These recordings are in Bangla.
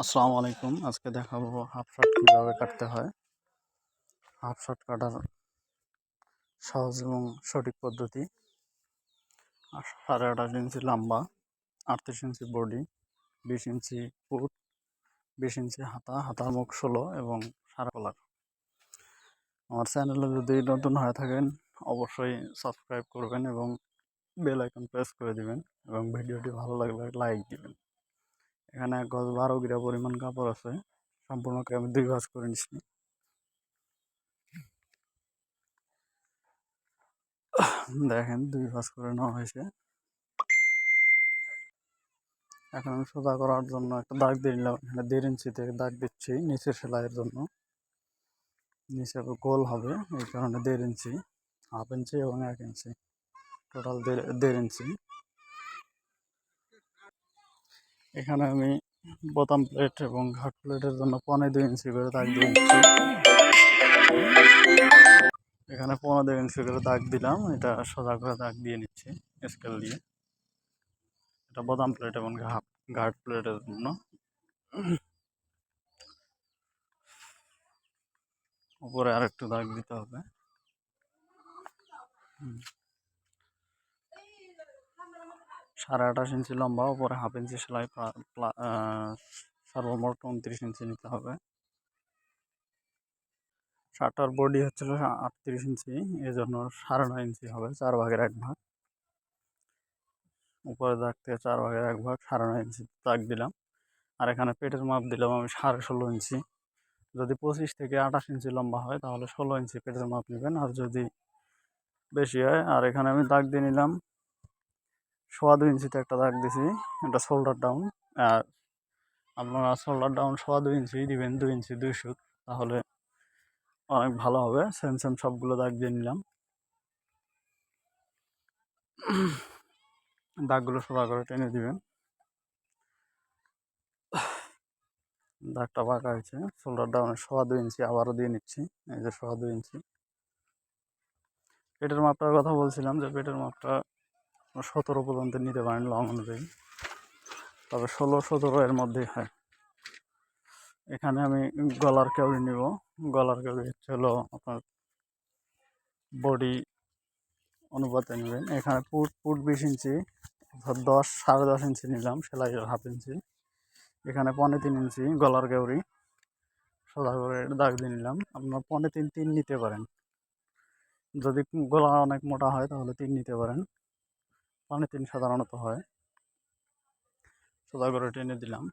আসসালামু আলাইকুম। আজকে দেখাবো হাফ শার্ট কীভাবে কাটতে হয়। হাফ শার্ট কাটার সহজ এবং সঠিক পদ্ধতি। 28.5 ইঞ্চি লম্বা, 38 ইঞ্চি বডি, 20 ইঞ্চি ফুট, 20 ইঞ্চি হাতা, হাতার মুখ 16 এবং সারা কলার। আমার চ্যানেলে যদি নতুন হয়ে থাকেন অবশ্যই সাবস্ক্রাইব করবেন এবং বেল আইকন প্রেস করে দিবেন এবং ভিডিওটি ভালো লাগলে লাইক দিবেন। এখানে 1 গজ 12 গিরা পরিমাণ কাপড় আছে। সম্পূর্ণকে আমি 2 ভাঁজ করে নিচ্ছি। দেখেন 2 ভাঁজ করে নেওয়া হয়েছে। এখন আমি সোজা করার জন্য একটা দাগ দিয়ে নিলাম। এখানে 1.5 ইঞ্চি থেকে দাগ দিচ্ছি নিচের সেলাইয়ের জন্য। নিচে গোল হবে এই কারণে 1.5 ইঞ্চি, হাফ ইঞ্চি এবং 1 ইঞ্চি, টোটাল 1.5 ইঞ্চি। এখানে আমি বোতাম প্লেট এবং ঘাট প্লেটের জন্য 1.25 ইঞ্চি করে দাগ দিয়ে নিচ্ছি। এখানে 1.25 ইঞ্চি করে দাগ দিলাম। এটা সোজা করে দাগ দিয়ে নিচ্ছি স্কেল দিয়ে। এটা বোতাম প্লেট এবং ঘাট প্লেটের জন্য। উপরে আরেকটু দাগ দিতে হবে। 28.5 ইঞ্চি লম্বা, উপরে হাফ ইঞ্চি সেলাই, সর্বমোট 29 ইঞ্চি নিতে হবে। শার্টটার বডি হচ্ছিল 38 ইঞ্চি, এই জন্য 9.5 ইঞ্চি হবে, 4 ভাগের 1 ভাগ। উপরে দাগ থেকে 4 ভাগের 1 ভাগ 9.5 ইঞ্চি দাগ দিলাম। আর এখানে পেটের মাপ দিলাম আমি 16.5 ইঞ্চি। যদি 25 থেকে 28 ইঞ্চি লম্বা হয় তাহলে 16 ইঞ্চি পেটের মাপ নেবেন, আর যদি বেশি হয়। আর এখানে আমি দাগ দিয়ে নিলাম 2.25 ইঞ্চিতে একটা দাগ দিছি, এটা শোল্ডার ডাউন। আর আপনারা শোল্ডার ডাউন 2.25 ইঞ্চি দিবেন, 2 ইঞ্চি 2 সুত, তাহলে অনেক ভালো হবে। সেম সেম সবগুলো দাগ দিয়ে নিলাম। দাগগুলো সোজা করে টেনে দিবেন। দাগটা বাঁকা হয়েছে। শোল্ডার ডাউনে 2.25 ইঞ্চি আবারও দিয়ে নিচ্ছি, এই যে 2.25 ইঞ্চি। পেটের মাপটার কথা বলছিলাম যে পেটের মাপটা 17 পর্যন্ত নিতে পারেন লং অনুযায়ী, তবে 16-17 এর মধ্যেই হয়। এখানে আমি গলার কেউরি নিব। গলার কেউরি হচ্ছে হলো আপনার বডি অনুপাতে নেবেন। এখানে ফুট 20 ইঞ্চি, অর্থাৎ 10-10.5 ইঞ্চি নিলাম, সেলাইয়ের হাফ ইঞ্চি। এখানে 3.25 ইঞ্চি গলার কেউরি, সোজা করে দাগ দিয়ে নিলাম। আপনার 3.25 নিতে পারেন। যদি গলা অনেক মোটা হয় তাহলে 3 নিতে পারেন, 3.25 সাধারণত হয়। সোজা করে টেনে দিলাম।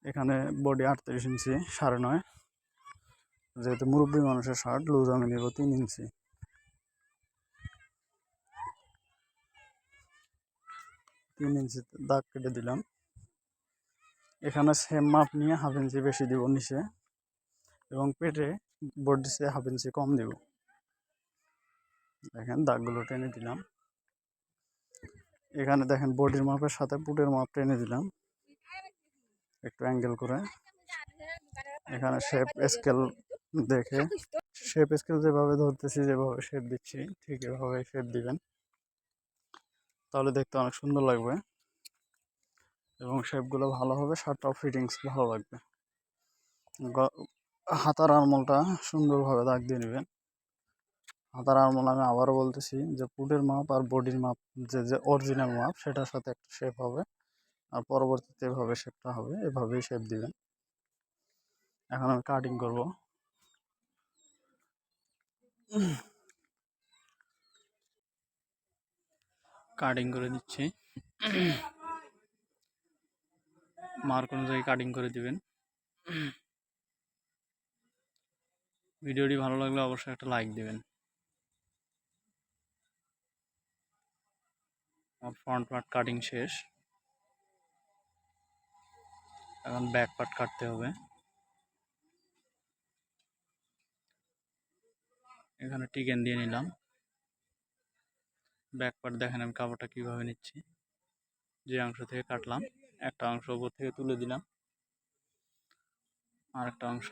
এখানে বডি 38 ইঞ্চি, 9.5। যেহেতু মুরব্বী মানুষের শার্ট, লুজ আমি নেব 3 ইঞ্চি। 3 ইঞ্চিতে দাগ কেটে দিলাম। এখানে সেম মাপ নিয়ে হাফ ইঞ্চি বেশি দিব নিচে, এবং পেটে বডিতে হাফ ইঞ্চি কম দিব। দেখেন দাগগুলো টেনে দিলাম। এখানে দেখেন বডির মাপের সাথে পুটের মাপ টেনে দিলাম একটু অ্যাঙ্গেল করে। এখানে শেপ স্কেল দেখে, শেপ স্কেল যেভাবে ধরতেছি, যেভাবে শেপ দিচ্ছি, ঠিক এভাবে শেপ দিবেন, তাহলে দেখতে অনেক সুন্দর লাগবে এবং শেপগুলো ভালো হবে, শার্টটাও ফিটিংস ভালো লাগবে। হাতার আরমোলটা সুন্দরভাবে দাগ দিয়ে নেবেন। হাতার আরমোল আমি আবারও বলতেছি যে পুটের মাপ আর বডির মাপ যে অরিজিনাল মাপ সেটার সাথে একটা শেপ হবে, আর পরবর্তীতে এভাবে শেপটা হবে, এভাবেই শেপ দিবেন। এখন আমি কাটিং করব। কাটিং করে দিচ্ছি। মার্ক অনুযায়ী কাটিং করে দিবেন। ভিডিওটি ভালো লাগলে অবশ্যই একটা লাইক দিবেন। আমার ফ্রন্ট পার্ট কাটিং শেষ, এখন ব্যাক পার্ট কাটতে হবে। এখানে টিকেন দিয়ে নিলাম। ব্যাক পার্ট দেখেন আমি কাপড়টা কীভাবে নিচ্ছি। যে অংশ থেকে কাটলাম একটা অংশ উপর থেকে তুলে দিলাম, আর একটা অংশ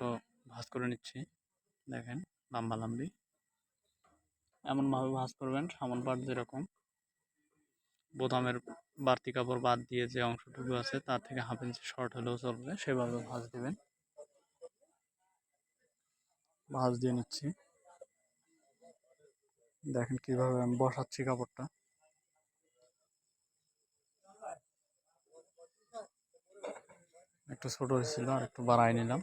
ভাঁজ করে নিচ্ছি। দেখেন লাম্বি এমনভাবে ভাঁজ করবেন, সামন পার্ট যেরকম বোতামের বাড়তি কাপড় বাদ দিয়ে যে অংশটুকু আছে তার থেকে 1/2 ইঞ্চি শর্ট হলেও চলবে, সেভাবে ভাঁজ দিবেন। ভাঁজ দিয়ে নিচ্ছি। দেখেন কিভাবে আমি বসাচ্ছি কাপড়টা। একটু ছোট হয়েছিল, আর একটু বাড়াই নিলাম।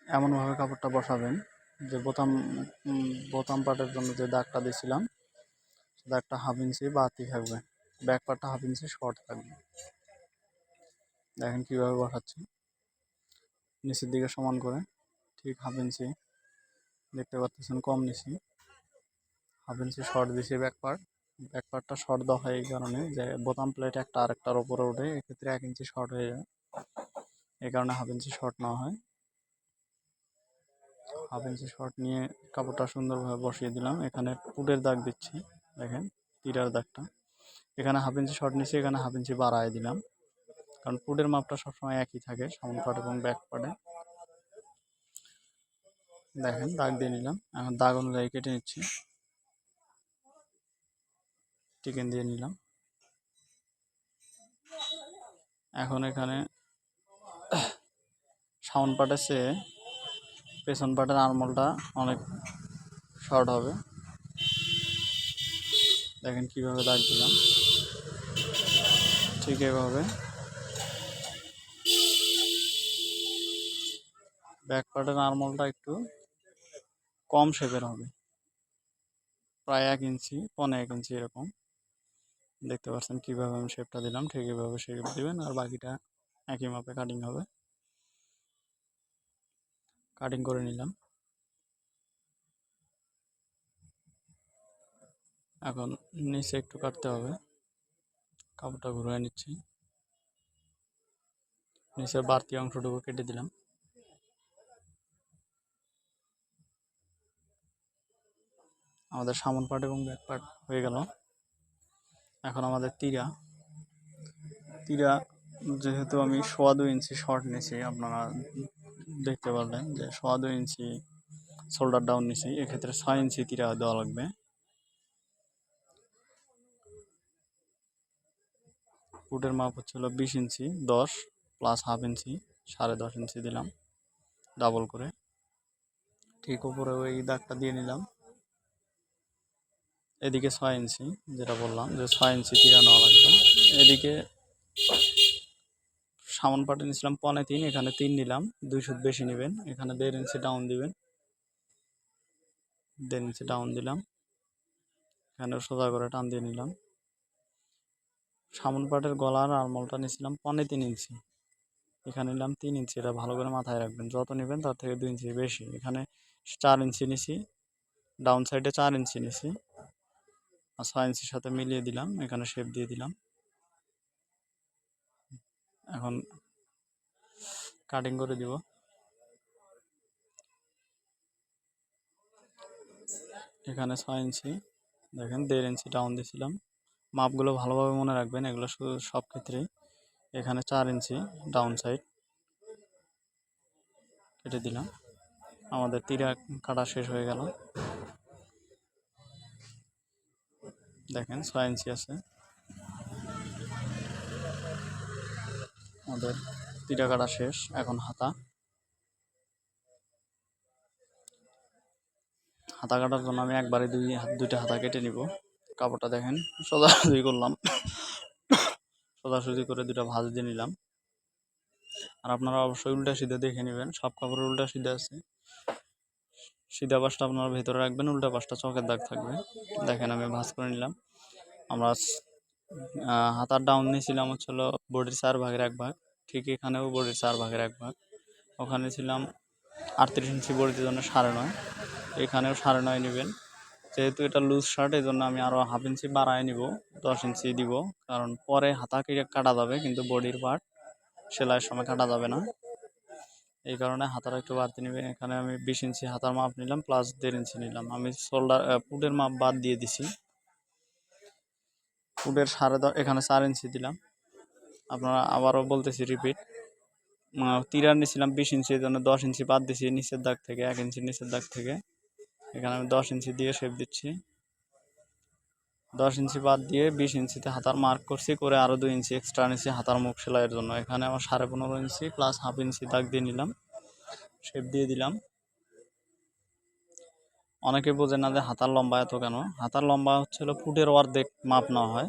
এমনভাবে কাপড়টা বসাবেন যে বোতাম পাটের জন্য যে দাগটা দিয়েছিলাম, দাগটা 1/2 ইঞ্চি বাড়তি থাকবে, ব্যাক পার্টটা 1/2 ইঞ্চি শর্ট থাকবে। দেখেন কিভাবে বসাচ্ছি, নিচের দিকে সমান করে ঠিক 1/2 ইঞ্চি, দেখতে পাচ্ছেন কম নিচে 1/2 ইঞ্চি শর্ট দিয়েছি। ব্যাক পার্টটা শর্ট দেওয়া হয় এই কারণে যে বোতাম প্লেট একটা আরেকটার উপরে ওঠে, এক্ষেত্রে 1 ইঞ্চি শর্ট হয়ে যায়, এই কারণে 1/2 ইঞ্চি শর্ট নেওয়া হয়। 1/2 ইঞ্চি শর্ট নিয়ে কাপড়টা সুন্দরভাবে বসিয়ে দিলাম। এখানে পুটের দাগ দিচ্ছি, দেখেন তীরার দাগটা। এখানে 1/2 ইঞ্চি শর্ট নিচ্ছি, এখানে 1/2 ইঞ্চি বাড়ায় দিলাম, কারণ পুটের মাপটা সবসময় একই থাকে সামন পাট এবং ব্যাক পার্টে। দেখেন দাগ দিয়ে নিলাম। এখন দাগ অনুযায়ী কেটে নিচ্ছি, চিকেন দিয়ে নিলাম। এখন এখানে সামন পাটের চেয়ে পেছন পাটের আরমোলটা অনেক শর্ট হবে। দেখেন কিভাবে দাগ দিলাম, ঠিক এভাবে ব্যাক পার্টের আরমোলটা একটু কম শেপের হবে, প্রায় 1 ইঞ্চি 1.25 ইঞ্চি এরকম। দেখতে পাচ্ছেন কিভাবে আমি শেপটা দিলাম, ঠিক এভাবে শেপ দিবেন, আর বাকিটা একই মাপে কাটিং হবে। কাটিং করে নিলাম। এখন নিচে একটু কাটতে হবে, কাপড়টা ঘুরিয়ে নিচ্ছি, নিচের বাড়তি অংশটুকু কেটে দিলাম। আমাদের সামন পার্ট এবং ব্যাক পার্ট হয়ে গেল। এখন আমাদের তীরা যেহেতু আমি 2.25 ইঞ্চি শর্ট নিয়েছি, আপনারা দেখতে পারলেন যে 2.25 ইঞ্চি শোল্ডার ডাউন নিয়েছি, এক্ষেত্রে 6 ইঞ্চি তীরা দেওয়া লাগবে। পুটের মাপ হচ্ছিল 20 ইঞ্চি 10 প্লাস 1/2 ইঞ্চি 10.5 ইঞ্চি দিলাম ডাবল করে। ঠিক উপরে ওই দাগটা দিয়ে নিলাম। এদিকে 6 ইঞ্চি, যেটা বললাম যে 6 ইঞ্চি তীরা নেওয়া লাগবে। এদিকে সামন পাটে নিয়েছিলাম 3.25, এখানে 3 নিলাম, 2 সুত বেশি নেবেন। এখানে 1.5 ইঞ্চি ডাউন দিবেন, 1.5 ইঞ্চি ডাউন দিলাম। এখানে সোজা করে টান দিয়ে নিলাম। সামন পাটের গলার আরমোলটা নিয়েছিলাম 3.25 ইঞ্চি, এখানে নিলাম 3 ইঞ্চি। এটা ভালো করে মাথায় রাখবেন, যত নেবেন তার থেকে 2 ইঞ্চি বেশি। এখানে 4 ইঞ্চি নিছি, ডাউন সাইডে 4 ইঞ্চি নিছি, আর 6 ইঞ্চির সাথে মিলিয়ে দিলাম, এখানে শেপ দিয়ে দিলাম। এখন কাটিং করে দিব। এখানে 6 ইঞ্চি, দেখেন 1.5 ইঞ্চি ডাউন দিয়েছিলাম। মাপগুলো ভালোভাবে মনে রাখবেন, এগুলো শুধু সব ক্ষেত্রেই। এখানে 4 ইঞ্চি ডাউন সাইড কেটে দিলাম। আমাদের তীরা কাটা শেষ হয়ে গেল। দেখেন 6 ইঞ্চি আছে। আমাদের তীরা কাটা শেষ। এখন হাতা কাটার জন্য আমি একবারে দুইটা হাতা কেটে নিব। কাপড়টা দেখেন সোজাসুজি করলাম, সোজাসুজি করে দুটা ভাঁজ দিয়ে নিলাম। আর আপনারা অবশ্যই উল্টা সিধা দেখে নেবেন, সব কাপড়ের উল্টা সিধা আছে। সিধা পাশটা আপনারা ভেতরে রাখবেন, উল্টা পাশটা চকের দাগ থাকবে। দেখেন আমি ভাঁজ করে নিলাম। আমরা হাতার ডাউন নিয়েছিলাম হচ্ছিল বডির 4 ভাগের 1 ভাগ, ঠিক এখানেও বডির 4 ভাগের 1 ভাগ। ওখানে ছিলাম 38 ইঞ্চি বডির জন্য 9.5, এখানেও 9.5 নেবেন। যেহেতু এটা লুজ শার্ট, এই জন্য আমি আরও 1/2 ইঞ্চি বাড়ায় নিব, 10 ইঞ্চি দিব, কারণ পরে হাতা কাটা যাবে কিন্তু বডির পার্ট সেলাইয়ের সময় কাটা যাবে না, এই কারণে হাতাটা একটু বাড়তি নেবেন। এখানে আমি 20 ইঞ্চি হাতার মাপ নিলাম, প্লাস 1.5 ইঞ্চি নিলাম। আমি পুটের মাপ বাদ দিয়ে দিছি, পুটের 10.5 এখানে 4 ইঞ্চি দিলাম। আপনারা আবারও বলতেছি রিপিট, তিরার নিয়েছিলাম 20 ইঞ্চি, এই জন্য 10 ইঞ্চি বাদ দিছি নিচের দাগ থেকে, 1 ইঞ্চি নিচের দাগ থেকে। এখানে আমি 10 ইঞ্চি দিয়ে শেপ দিচ্ছি। 10 ইঞ্চি বাদ দিয়ে 20 ইঞ্চিতে হাতার মার্ক করছি, করে আরও 2 ইঞ্চি এক্সট্রা নিচ্ছি হাতার মুখ সেলাইয়ের জন্য। এখানে আমার 15.5 ইঞ্চি প্লাস হাফ ইঞ্চি দাগ দিয়ে নিলাম, শেপ দিয়ে দিলাম। অনেকে বোঝে না যে হাতার লম্বা এত কেন। হাতার লম্বা হচ্ছিল ফুটের অর্ধেক মাপ নেওয়া হয়,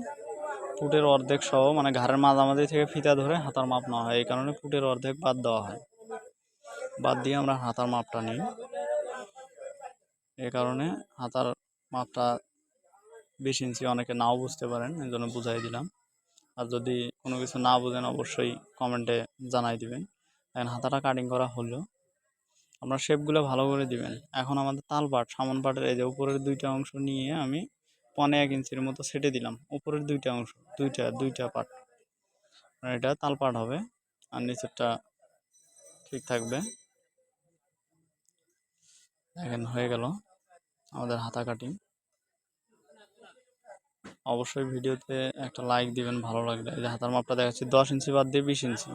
ফুটের অর্ধেক সহ মানে ঘাড়ের মাঝামাঝি থেকে ফিতা ধরে হাতার মাপ নেওয়া হয়। এই কারণে ফুটের অর্ধেক বাদ দেওয়া হয়, বাদ দিয়ে আমরা হাতার মাপটা নিই। এই কারণে হাতার মাপটা 20 ইঞ্চি অনেকে নাও বুঝতে পারেন, এই জন্য বুঝাই দিলাম। আর যদি কোনো কিছু না বুঝেন অবশ্যই কমেন্টে জানাই দিবেন। এখন হাতাটা কাটিং করা হলো, আপনার শেপগুলো ভালো করে দিবেন। এখন আমাদের তাল পাট, সামন পাটের এই যে উপরের 2টা অংশ নিয়ে আমি 1.25 ইঞ্চির মতো সেটে দিলাম। উপরের 2টা অংশ, দুইটা পাট, এটা তাল পাট হবে, আর নিচেরটা ঠিক থাকবে। এখন হয়ে গেল আমাদের হাতা কাটিং। অবশ্যই ভিডিওতে একটা লাইক দিবেন ভালো লাগলে। এই যে হাতার মাপটা দেখাচ্ছি, 10 ইঞ্চি বাদ দিয়ে 20 ইঞ্চি।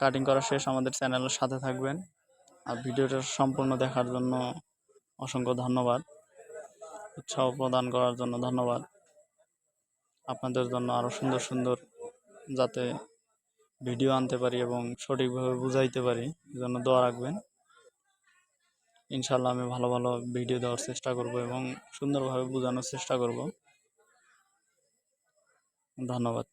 কাটিং করা শেষ, আমাদের চ্যানেলের সাথে থাকবেন। আর ভিডিওটা সম্পূর্ণ দেখার জন্য অসংখ্য ধন্যবাদ, উৎসাহ প্রদান করার জন্য ধন্যবাদ। আপনাদের জন্য আরও সুন্দর সুন্দর যাতে ভিডিও আনতে পারি এবং সঠিকভাবে বুঝাইতে পারি, এজন্য দোয়া রাখবেন। ইনশাল্লাহ আমি ভালো ভালো ভিডিও দেওয়ার চেষ্টা করব এবং সুন্দরভাবে বোঝানোর চেষ্টা করব। ধন্যবাদ।